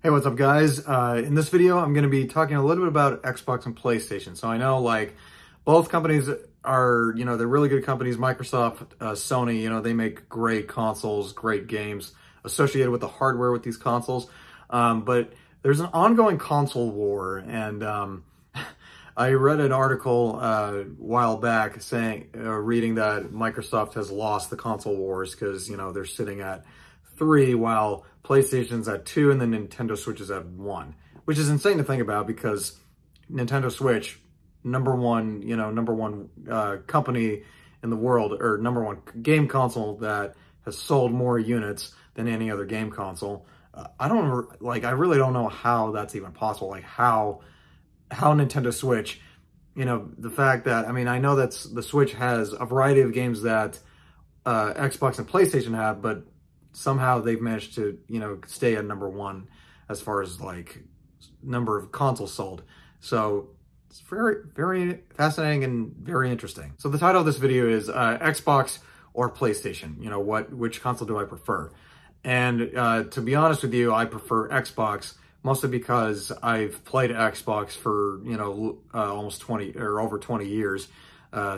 Hey, what's up guys? In this video, I'm going to be talking a little bit about Xbox and PlayStation. So I know like both companies are, they're really good companies. Microsoft, Sony, they make great consoles, great games associated with the hardware with these consoles. But there's an ongoing console war, and I read an article a while back saying, reading that Microsoft has lost the console wars because, they're sitting at 3 while PlayStation's at 2 and then Nintendo Switch is at 1, which is insane to think about because Nintendo Switch, number one company in the world, or number one game console that has sold more units than any other game console. I really don't know how that's even possible. Like how Nintendo Switch, the fact that, I know that the Switch has a variety of games that Xbox and PlayStation have, but somehow they've managed to, stay at number 1 as far as like number of consoles sold. So it's very, very fascinating and very interesting. So the title of this video is Xbox or PlayStation, which console do I prefer? And to be honest with you, I prefer Xbox, mostly because I've played Xbox for, almost 20 or over 20 years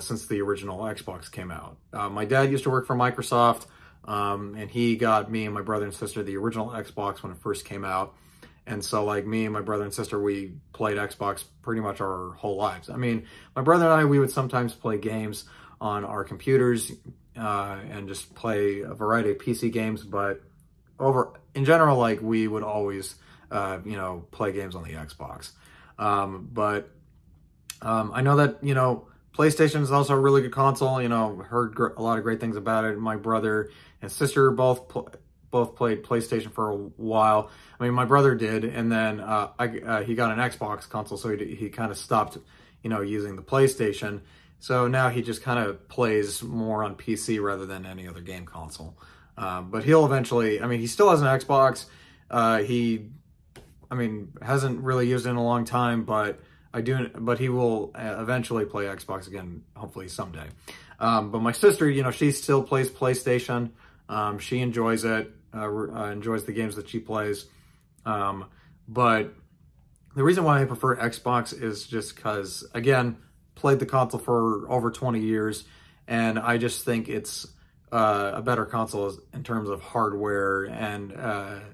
since the original Xbox came out. My dad used to work for Microsoft. And he got me and my brother and sister the original Xbox when it first came out. And so like me and my brother and sister, we played Xbox pretty much our whole lives. My brother and I, we would sometimes play games on our computers and just play a variety of PC games. But in general, like we would always, play games on the Xbox. But I know that, PlayStation is also a really good console. Heard a lot of great things about it. My brother and sister both played PlayStation for a while. My brother did, and then he got an Xbox console, so he kind of stopped, using the PlayStation. So now he just kind of plays more on PC rather than any other game console. But he'll eventually, he still has an Xbox. He hasn't really used it in a long time, but he will eventually play Xbox again, hopefully someday. But my sister, she still plays PlayStation. She enjoys it, enjoys the games that she plays. But the reason why I prefer Xbox is just because, again, played the console for over 20 years, and I just think it's a better console in terms of hardware and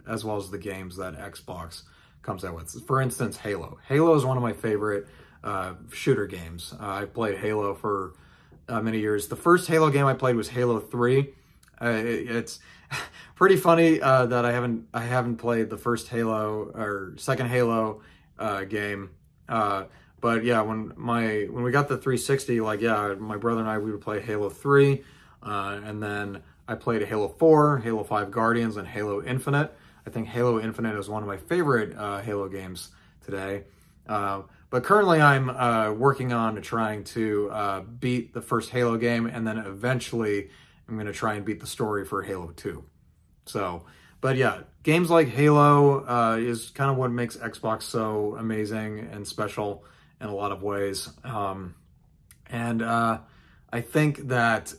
as well as the games that Xbox comes out with. For instance, Halo. Halo is one of my favorite shooter games. I've played Halo for many years. The first Halo game I played was Halo 3. It's pretty funny that I haven't played the first Halo or second Halo game. But yeah, when we got the 360, my brother and I, we would play Halo 3, and then I played Halo 4, Halo 5 Guardians, and Halo Infinite. I think Halo Infinite is one of my favorite Halo games today. But currently I'm working on trying to beat the first Halo game, and then eventually I'm going to try and beat the story for Halo 2. So, but yeah, games like Halo is kind of what makes Xbox so amazing and special in a lot of ways. And I think that,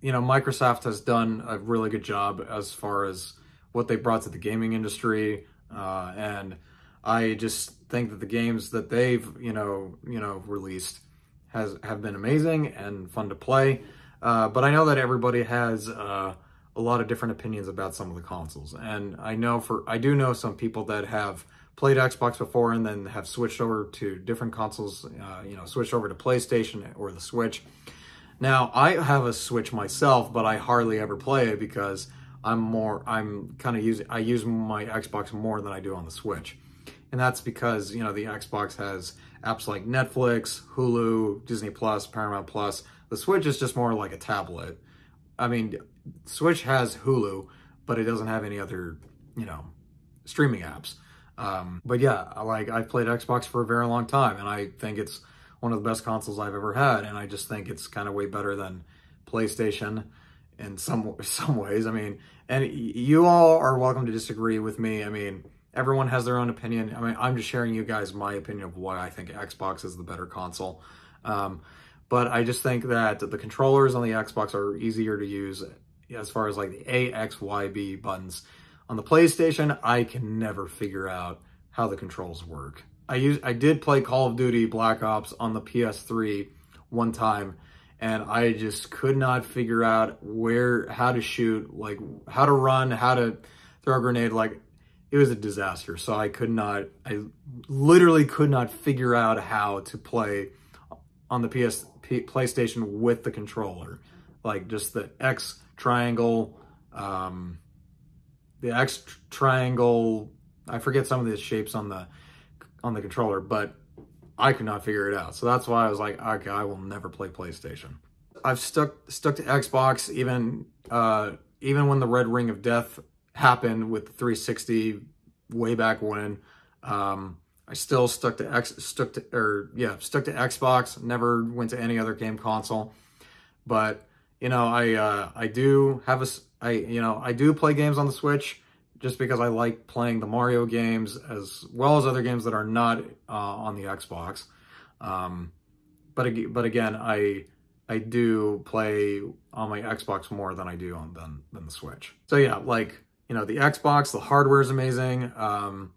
Microsoft has done a really good job as far as what they brought to the gaming industry, and I just think that the games that they've released have been amazing and fun to play. But I know that everybody has a lot of different opinions about some of the consoles, and I do know some people that have played Xbox before and then have switched over to different consoles. Switched over to PlayStation or the Switch. Now I have a Switch myself, but I hardly ever play it because I use my Xbox more than I do on the Switch. And that's because, the Xbox has apps like Netflix, Hulu, Disney Plus, Paramount Plus. The Switch is just more like a tablet. Switch has Hulu, but it doesn't have any other, streaming apps. But yeah, I've played Xbox for a very long time, and I think it's one of the best consoles I've ever had. And I just think it's kind of way better than PlayStation in some ways. And you all are welcome to disagree with me. Everyone has their own opinion. I'm just sharing you guys my opinion of why I think Xbox is the better console. But I just think that the controllers on the Xbox are easier to use as far as like the A, X, Y, B buttons. On the PlayStation, I can never figure out how the controls work. I did play Call of Duty Black Ops on the PS3 one time, and I just could not figure out how to shoot, like how to run, how to throw a grenade. Like, it was a disaster. So I literally could not figure out how to play on the PlayStation with the controller. Like, just the X triangle, I forget some of the shapes on the controller, but I could not figure it out. So that's why I was like, okay, I will never play PlayStation. I've stuck to Xbox even when the Red Ring of Death happened with the 360 way back when. I still stuck to Xbox, never went to any other game console. But, you know, I do play games on the Switch just because I like playing the Mario games as well as other games that are not on the Xbox. But again, I do play on my Xbox more than I do than the Switch. So yeah, like, you know, the Xbox, the hardware is amazing. You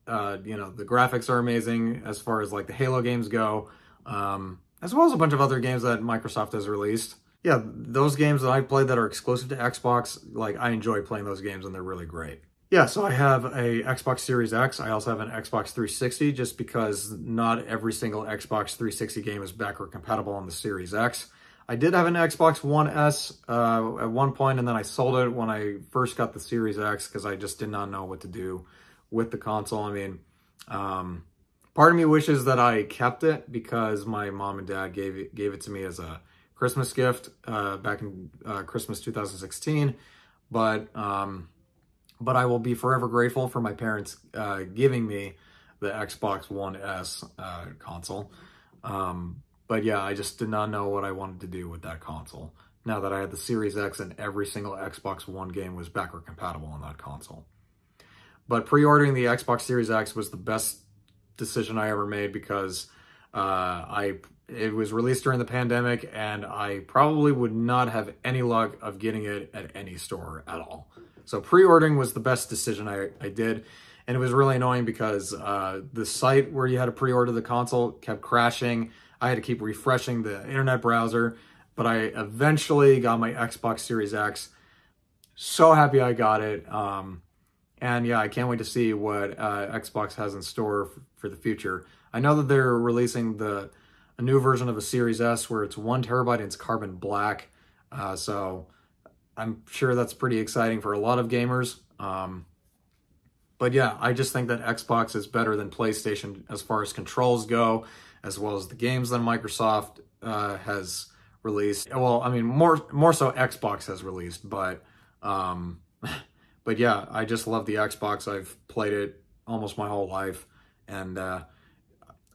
know, the graphics are amazing as far as like the Halo games go, as well as a bunch of other games that Microsoft has released. Yeah, those games that I played that are exclusive to Xbox, like, I enjoy playing those games and they're really great. Yeah, so I have a Xbox Series X. I also have an Xbox 360 just because not every single Xbox 360 game is backward compatible on the Series X. I did have an Xbox One S at one point, and then I sold it when I first got the Series X because I just did not know what to do with the console. I mean, part of me wishes that I kept it because my mom and dad gave it to me as a Christmas gift back in Christmas 2016, but I will be forever grateful for my parents giving me the Xbox One S console. But yeah, I just did not know what I wanted to do with that console now that I had the Series X and every single Xbox One game was backward compatible on that console. But pre-ordering the Xbox Series X was the best decision I ever made because it was released during the pandemic, and I probably would not have any luck of getting it at any store at all. So pre-ordering was the best decision I did, and it was really annoying because the site where you had to pre-order the console kept crashing. I had to keep refreshing the internet browser, but I eventually got my Xbox Series X. So happy I got it. And yeah, I can't wait to see what Xbox has in store for the future. I know that they're releasing a new version of a Series S where it's 1 terabyte and it's carbon black. So I'm sure that's pretty exciting for a lot of gamers. But yeah, I just think that Xbox is better than PlayStation as far as controls go, as well as the games that Microsoft has released. Well, I mean, more so Xbox has released, but yeah, I just love the Xbox. I've played it almost my whole life, and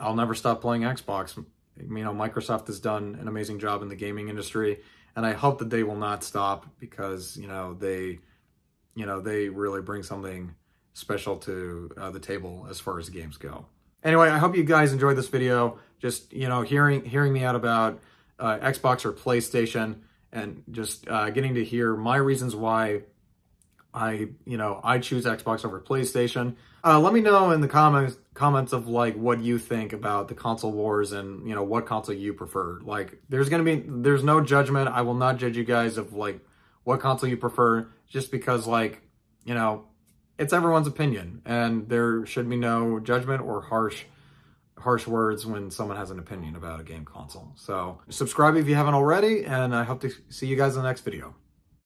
I'll never stop playing Xbox. You know, Microsoft has done an amazing job in the gaming industry, and I hope that they will not stop because, you know, they really bring something special to the table as far as games go. Anyway, I hope you guys enjoyed this video. Just, you know, hearing me out about Xbox or PlayStation, and just getting to hear my reasons why I choose Xbox over PlayStation. Let me know in the comments of like what you think about the console wars and, you know, what console you prefer. Like, there's no judgment. I will not judge you guys of like what console you prefer, just because, like, you know, it's everyone's opinion, and there should be no judgment or harsh words when someone has an opinion about a game console. So subscribe if you haven't already, and I hope to see you guys in the next video.